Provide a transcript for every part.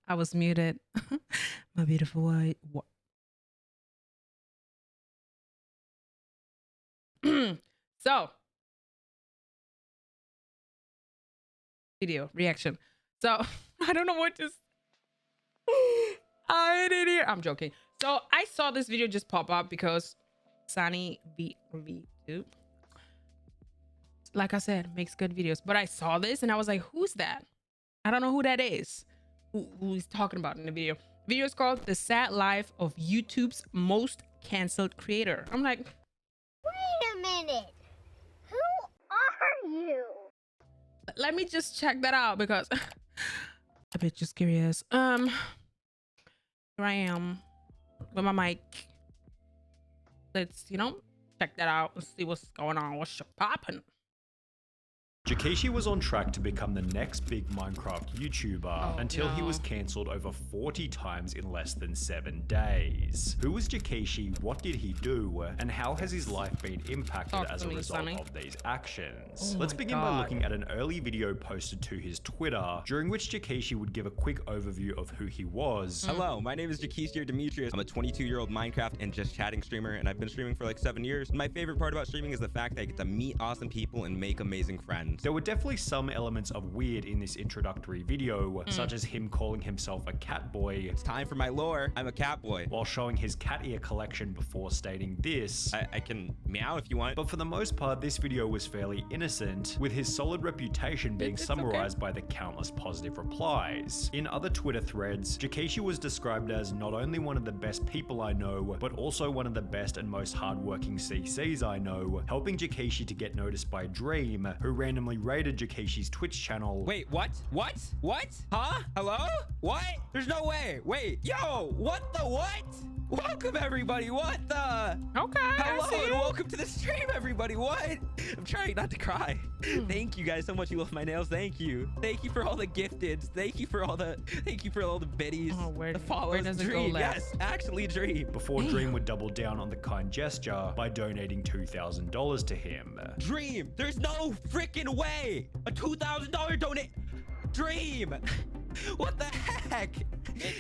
I was muted. My beautiful wife. So, video reaction. So, I don't know what to. I did here. I'm joking. So, I saw this video just pop up because Sunny V2, like I said, makes good videos. But I saw this and I was like, who's that? I don't know who that is. Who he's talking about in the video. The video is called The Sad Life of YouTube's Most Cancelled Creator. I'm like, wait a minute. Who are you? let me just check that out because a bit just curious. Here I am with my mic. Let's, check that out and see what's going on. What's popping? Jackeshi was on track to become the next big Minecraft YouTuber until he was cancelled over 40 times in less than 7 days. Who was Jackeshi, what did he do, and how has his life been impacted as a result of these actions? Let's begin by looking at an early video posted to his Twitter, during which Jackeshi would give a quick overview of who he was. Hello, my name is Jackeshi Demetrius. I'm a 22-year-old Minecraft and just chatting streamer, and I've been streaming for like 7 years. And my favorite part about streaming is the fact that I get to meet awesome people and make amazing friends. There were definitely some elements of weird in this introductory video, such as him calling himself a cat boy. It's time for my lore. I'm a cat boy. While showing his cat ear collection before stating this. I can meow if you want. But for the most part, this video was fairly innocent, with his solid reputation being summarized by the countless positive replies. In other Twitter threads, Jackeshi was described as not only one of the best people I know, but also one of the best and most hardworking CCs I know, helping Jackeshi to get noticed by Dream, who randomly raided Jackeshi's Twitch channel. Wait, what? What? What? Huh? Hello? What? There's no way. Wait, yo, what the what? Welcome everybody. What the? Okay. Hello and welcome to the stream, everybody. What? I'm trying not to cry. Thank you guys so much. You love my nails. Thank you. Thank you for all the gifteds. Thank you for all the biddies. Oh, the follows. where does it go Dream. left? Yes, actually Dream. Before Dream would double down on the kind gesture by donating $2,000 to him. Dream, there's no freaking way. A $2,000 donate. Dream. What the heck?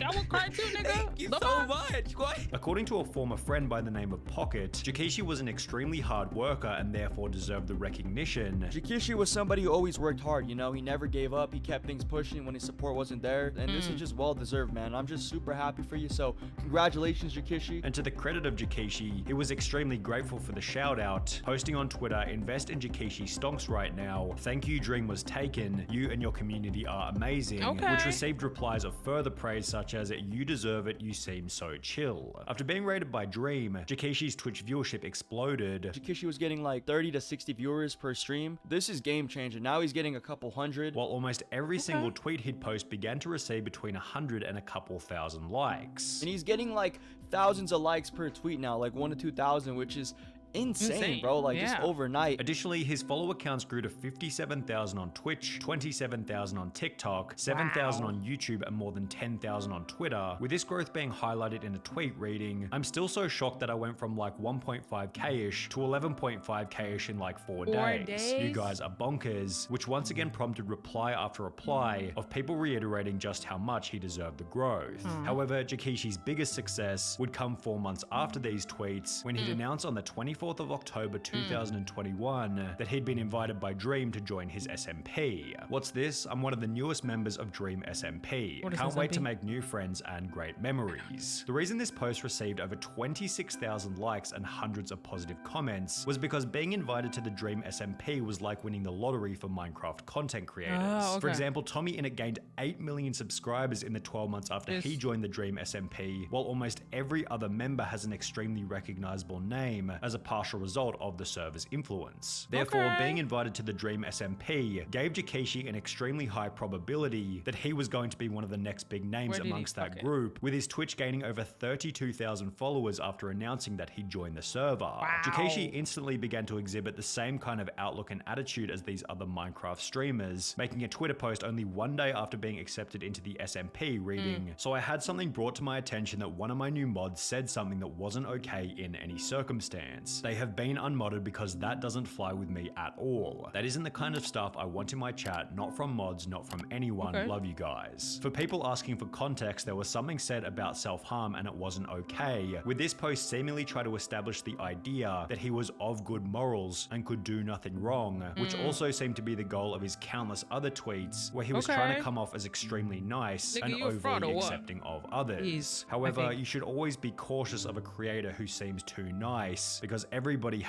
I will cry too, nigga. Thank you so much. What? According to a former friend by the name of Pocket, Jackeshi was an extremely hard worker and therefore deserved the recognition. Jackeshi was somebody who always worked hard, you know? He never gave up. He kept things pushing when his support wasn't there. And this is just well-deserved, man. I'm just super happy for you. So congratulations, Jackeshi. And to the credit of Jackeshi, he was extremely grateful for the shout-out, posting on Twitter, "Invest in Jackeshi stonks right now. Thank you, Dream was taken. You and your community are amazing." Which received replies of further praise such as, "You deserve it, you seem so chill." After being rated by Dream, Jackeshi's Twitch viewership exploded. Jackeshi was getting like 30 to 60 viewers per stream. This is game changing. Now he's getting a couple hundred. While almost every single tweet he'd post began to receive between 100 and a couple thousand likes. And he's getting like thousands of likes per tweet now, like 1 to 2,000, which is insane, bro. Like just overnight. Additionally, his follower counts grew to 57,000 on Twitch, 27,000 on TikTok, 7,000 on YouTube, and more than 10,000 on Twitter, with this growth being highlighted in a tweet reading, "I'm still so shocked that I went from like 1.5k-ish to 11.5k-ish in like 4 days. You guys are bonkers," which once again prompted reply after reply of people reiterating just how much he deserved the growth. However, Jackeshi's biggest success would come 4 months after these tweets, when he'd announced on the 24th of October 2021 that he'd been invited by Dream to join his SMP. What's this? I'm one of the newest members of Dream SMP. Can't wait to make new friends and great memories. The reason this post received over 26,000 likes and hundreds of positive comments was because being invited to the Dream SMP was like winning the lottery for Minecraft content creators. For example, Tommy Innit gained 8 million subscribers in the 12 months after he joined the Dream SMP, while almost every other member has an extremely recognizable name as a partial result of the server's influence. Therefore, being invited to the Dream SMP gave Jackeshi an extremely high probability that he was going to be one of the next big names amongst that group, with his Twitch gaining over 32,000 followers after announcing that he joined the server. Jackeshi instantly began to exhibit the same kind of outlook and attitude as these other Minecraft streamers, making a Twitter post only 1 day after being accepted into the SMP reading, "So I had something brought to my attention that one of my new mods said something that wasn't okay in any circumstance. comments. They have been unmodded because that doesn't fly with me at all. That isn't the kind of stuff I want in my chat, not from mods, not from anyone. Okay. Love you guys. For people asking for context, there was something said about self-harm and it wasn't okay, with this post seemingly try to establish the idea that he was of good morals and could do nothing wrong, which also seemed to be the goal of his countless other tweets, where he was trying to come off as extremely nice and you a fraud overly or what? accepting of others. However, you should always be cautious of a creator who seems too nice, because everybody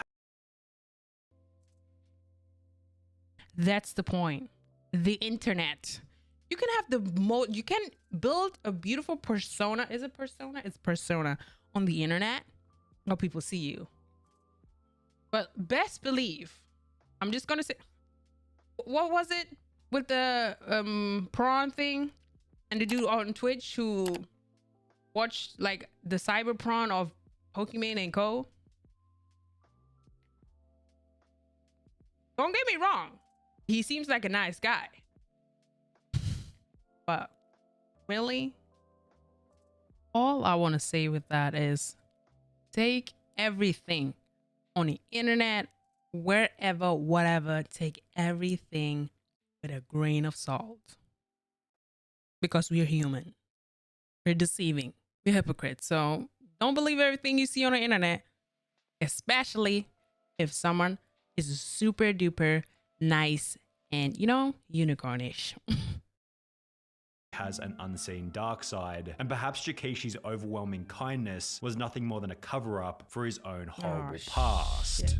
That's the point. The internet. You can have you can build a beautiful persona. Is it persona? It's persona on the internet. How people see you. But best believe, I'm just gonna say, what was it with the prawn thing and the dude on Twitch who watched like the cyber prawn of Pokemon and Co. Don't get me wrong, he seems like a nice guy, but really, all I want to say with that is take everything on the internet, wherever, whatever, take everything with a grain of salt, because we're human, we're deceiving, we're hypocrites. So don't believe everything you see on the internet, especially if someone is super duper nice and, you know, unicornish. has an unseen dark side, and perhaps Jakeshi's overwhelming kindness was nothing more than a cover-up for his own horrible past. Shit.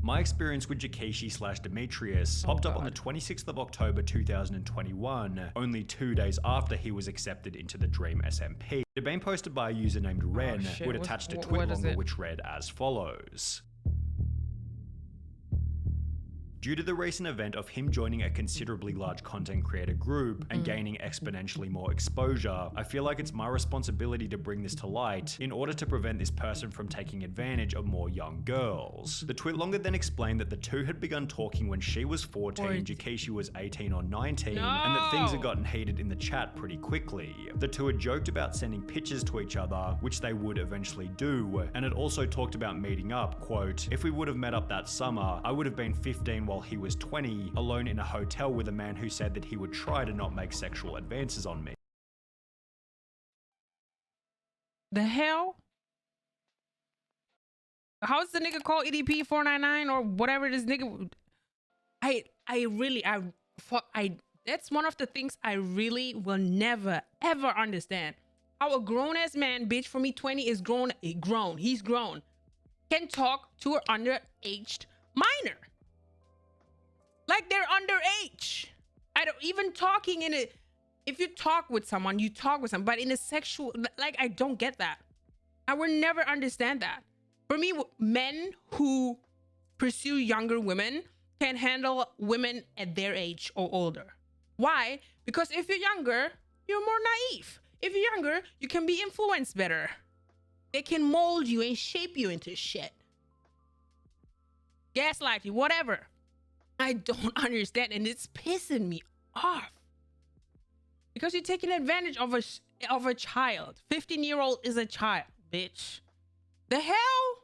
My experience with Jakeshi/Demetrius popped up on the 26th of October 2021, only 2 days after he was accepted into the Dream SMP. It had been posted by a user named Ren, who had attached a tweet longer which read as follows. Due to the recent event of him joining a considerably large content creator group and gaining exponentially more exposure, I feel like it's my responsibility to bring this to light in order to prevent this person from taking advantage of more young girls. The Twitlonger then explained that the two had begun talking when she was 14, Jakeshi was 18 or 19, and that things had gotten heated in the chat pretty quickly. The two had joked about sending pictures to each other, which they would eventually do, and had also talked about meeting up, quote, "If we would have met up that summer, I would have been 15 while he was 20, alone in a hotel with a man who said that he would try to not make sexual advances on me." The hell? How's the nigga called EDP 499 or whatever this nigga? That's one of the things I really will never ever understand. How a grown ass man, bitch, for me 20 is he's grown, can talk to an underaged minor. Like they're underage. I don't even talking in it. If you talk with someone, you talk with someone, but in a sexual, like, I don't get that. I will never understand that. For me, men who pursue younger women can handle women at their age or older. Why? Because if you're younger, you're more naive. If you're younger, you can be influenced better. They can mold you and shape you into shit. Gaslight you, whatever. I don't understand, and it's pissing me off. Because you're taking advantage of a child. 15-year-old is a child, bitch. The hell?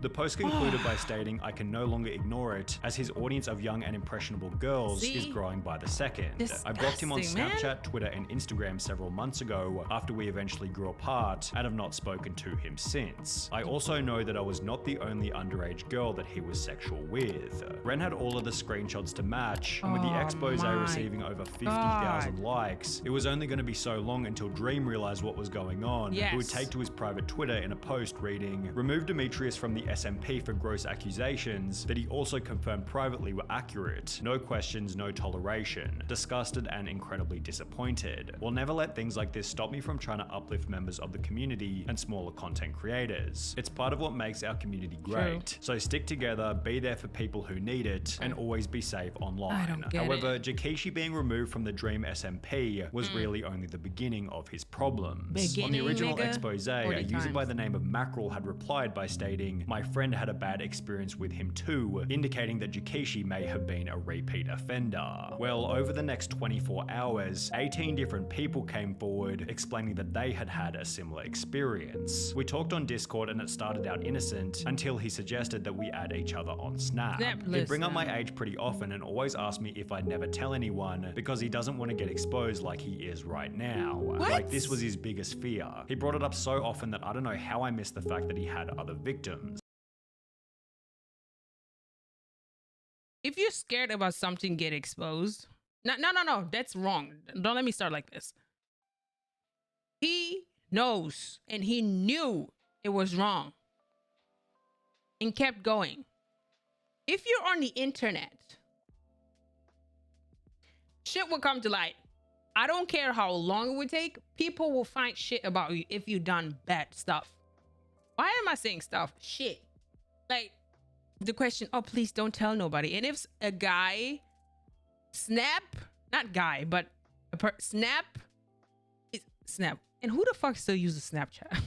The post concluded by stating, "I can no longer ignore it, as his audience of young and impressionable girls is growing by the second. I blocked him on Snapchat, Twitter, and Instagram several months ago after we eventually grew apart, and have not spoken to him since. I also know that I was not the only underage girl that he was sexual with." Ren had all of the screenshots to match, and with the expose receiving over 50,000 likes, it was only going to be so long until Dream realized what was going on. He would take to his private Twitter in a post reading, "Remove Demetrius from the SMP for gross accusations that he also confirmed privately were accurate. No questions, no toleration. Disgusted and incredibly disappointed. Will never let things like this stop me from trying to uplift members of the community and smaller content creators. It's part of what makes our community great. So stick together, be there for people who need it, and always be safe online." However, Jakeshi being removed from the Dream SMP was really only the beginning of his problems. On the original expose, a user by the name of Mackerel had replied by stating, "My my friend had a bad experience with him too, indicating that Jakishi may have been a repeat offender. Well, over the next 24 hours, 18 different people came forward explaining that they had had a similar experience. We talked on Discord and it started out innocent until he suggested that we add each other on Snap. He'd bring up my age pretty often and always ask me if I'd never tell anyone because he doesn't want to get exposed like he is right now. Like this was his biggest fear. He brought it up so often that I don't know how I missed the fact that he had other victims. If you're scared about something get exposed, no, that's wrong. Don't let me start like this. He knows and he knew it was wrong and kept going. If you're on the internet, shit will come to light. I don't care how long it would take. People will find shit about you if you've done bad stuff. Why am I saying stuff? Shit. Like the question, oh, please don't tell nobody. And if a guy, not guy, but Snap. And who the fuck still uses Snapchat?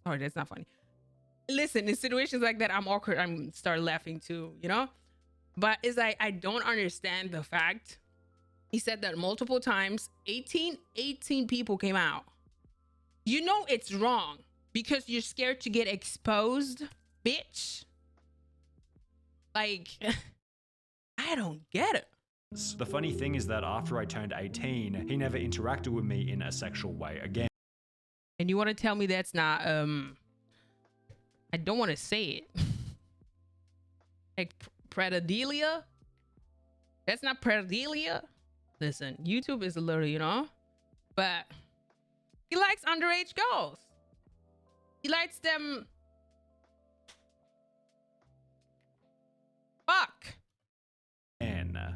Sorry, that's not funny. Listen, in situations like that, I'm awkward. I'm start laughing too, you know? But it's like, I don't understand the fact. He said that multiple times. 18 people came out. You know it's wrong because you're scared to get exposed, bitch. Like, I don't get it. The funny thing is that after I turned 18, he never interacted with me in a sexual way again. And you want to tell me that's not, I don't want to say it. Like pedophilia? That's not pedophilia? Listen, YouTube is a little, you know, but he likes underage girls. He likes them. Fuck.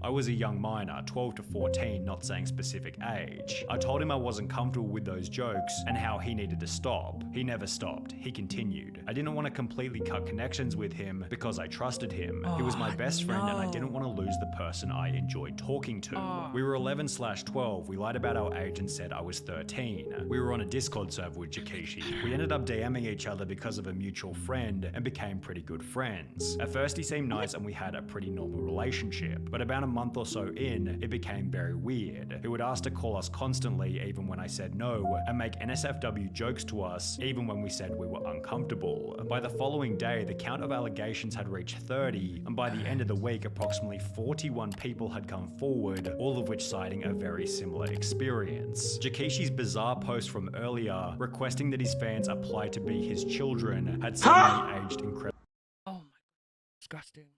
I was a young minor, 12 to 14, not saying specific age. I told him I wasn't comfortable with those jokes and how he needed to stop. He never stopped. He continued. I didn't want to completely cut connections with him because I trusted him. He was my best friend and I didn't want to lose the person I enjoyed talking to. We were 11/12. We lied about our age and said I was 13. We were on a Discord server with Jakishi. We ended up DMing each other because of a mutual friend and became pretty good friends. At first he seemed nice and we had a pretty normal relationship, but about a month or so in, it became very weird. He would ask to call us constantly even when I said no, and make NSFW jokes to us even when we said we were uncomfortable. By the following day, the count of allegations had reached 30, and by the end of the week, approximately 41 people had come forward, all of which citing a very similar experience. Jakishi's bizarre post from earlier, requesting that his fans apply to be his children, had suddenly aged incredibly. Oh my God, disgusting.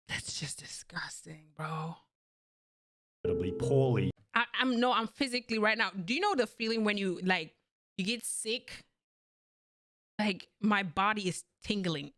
That's just disgusting, bro. Poorly. I'm physically right now. Do you know the feeling when you get sick? Like my body is tingling.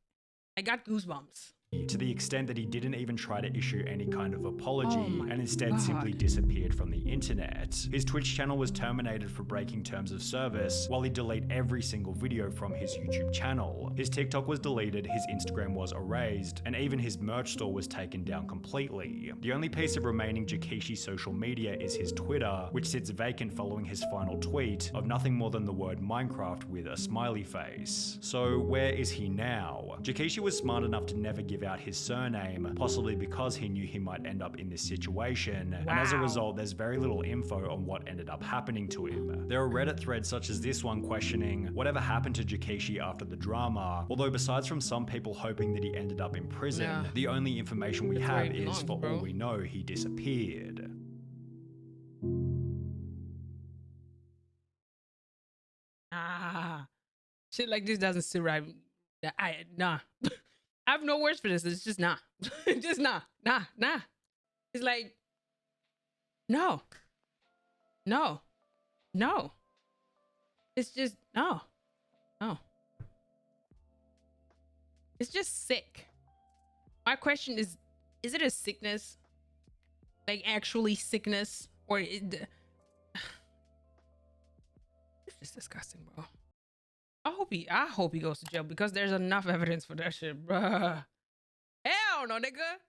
I got goosebumps. To the extent that he didn't even try to issue any kind of apology and instead God. simply disappeared from the internet. His Twitch channel was terminated for breaking terms of service, while he deleted every single video from his YouTube channel. His TikTok was deleted, his Instagram was erased, and even his merch store was taken down completely. The only piece of remaining Jakishi social media is his Twitter, which sits vacant following his final tweet of nothing more than the word Minecraft with a smiley face. So where is he now? Jakishi was smart enough to never give out his surname, possibly because he knew he might end up in this situation, and as a result there's very little info on what ended up happening to him. There are Reddit threads such as this one questioning whatever happened to Jakishi after the drama, although besides from some people hoping that he ended up in prison, the only information we have is, for all we know, he disappeared. Shit like this doesn't sit right. Nah. I have no words for this. It's just nah. Just nah. It's like, no. It's just, no. It's just sick. My question is it a sickness? Like actually sickness? Or it's just disgusting, bro. I hope he goes to jail because there's enough evidence for that shit, bruh. Hell no, nigga.